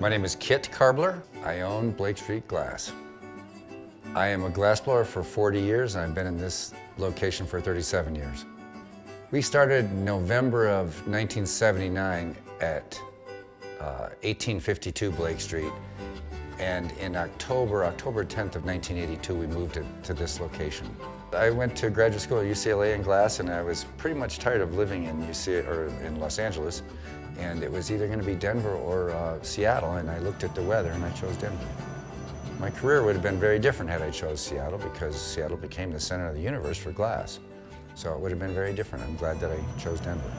My name is Kit Karbler. I own Blake Street Glass. I am a glassblower for 40 years and I've been in this location for 37 years. We started November of 1979 at 1852 Blake Street, and in October 10th of 1982, we moved to this location. I went to graduate school at UCLA in glass, and I was pretty much tired of living in in Los Angeles, and it was either going to be Denver or Seattle, and I looked at the weather and I chose Denver. My career would have been very different had I chose Seattle, because Seattle became the center of the universe for glass. So it would have been very different. I'm glad that I chose Denver.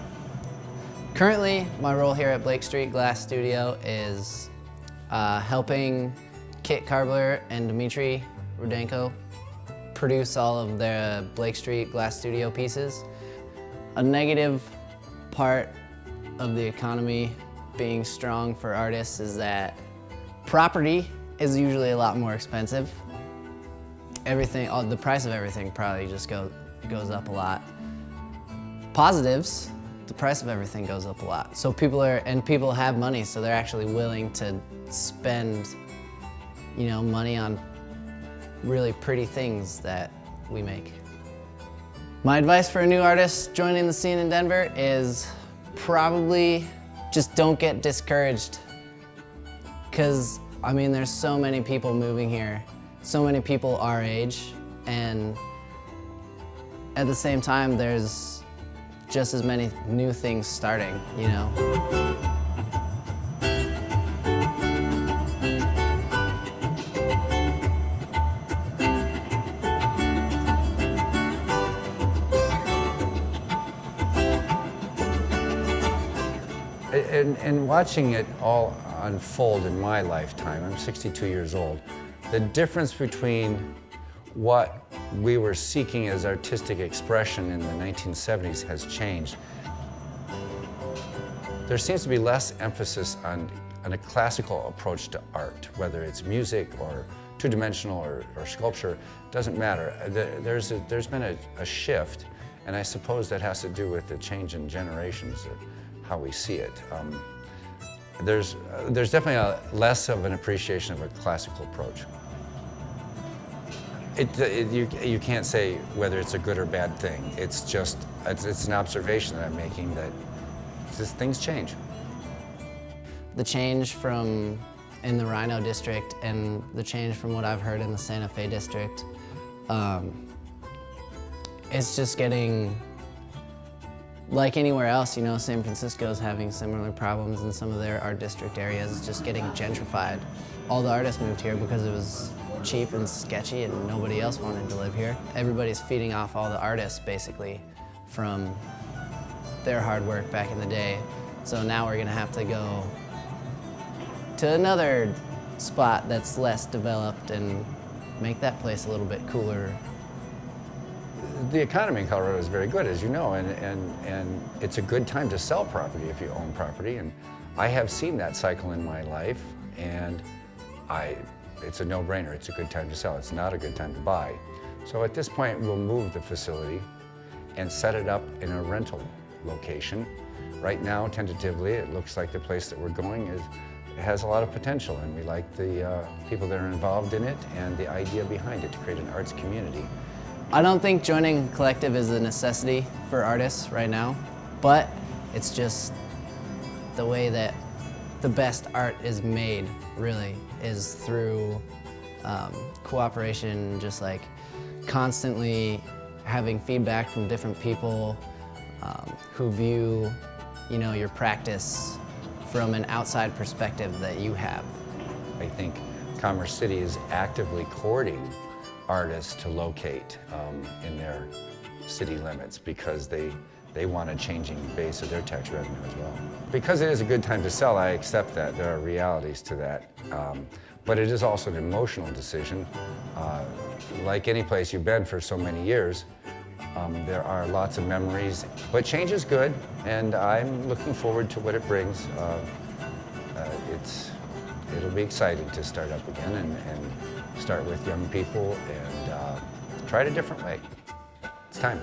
Currently, my role here at Blake Street Glass Studio is helping Kit Karbler and Dmitry Rudenko produce all of their Blake Street Glass Studio pieces. A negative part of the economy being strong for artists is that property is usually a lot more expensive. The price of everything probably just goes up a lot. Positives, the price of everything goes up a lot. So people have money, so they're actually willing to spend, money on really pretty things that we make. My advice for a new artist joining the scene in Denver is probably just don't get discouraged. Because, there's so many people moving here, so many people our age, and at the same time, there's just as many new things starting, And watching it all unfold in my lifetime, I'm 62 years old, the difference between what we were seeking as artistic expression in the 1970s has changed. There seems to be less emphasis on a classical approach to art, whether it's music or two-dimensional or sculpture, doesn't matter. There's been a shift, and I suppose that has to do with the change in generations of how we see it. There's definitely less of an appreciation of a classical approach. You can't say whether it's a good or bad thing. It's an observation that I'm making that just things change. The change from in the Rhino district and the change from what I've heard in the Santa Fe district, it's just getting, like anywhere else, San Francisco's having similar problems in some of their art district areas. It's just getting gentrified. All the artists moved here because it was cheap and sketchy and nobody else wanted to live here. Everybody's feeding off all the artists, basically, from their hard work back in the day. So now we're gonna have to go to another spot that's less developed and make that place a little bit cooler. The economy in Colorado is very good, as you know, and it's a good time to sell property if you own property. And I have seen that cycle in my life, and it's a no-brainer. It's a good time to sell. It's not a good time to buy. So at this point, we'll move the facility and set it up in a rental location. Right now, tentatively, it looks like the place that we're going has a lot of potential, and we like the people that are involved in it and the idea behind it to create an arts community. I don't think joining a collective is a necessity for artists right now, but it's just the way that the best art is made, really, is through cooperation, just like constantly having feedback from different people who view, your practice from an outside perspective that you have. I think Commerce City is actively courting artists to locate in their city limits because they want a changing base of their tax revenue as well. Because it is a good time to sell, I accept that. There are realities to that. But it is also an emotional decision. Like any place you've been for so many years, there are lots of memories. But change is good, and I'm looking forward to what it brings. It'll be exciting to start up again and start with young people and try it a different way. It's time.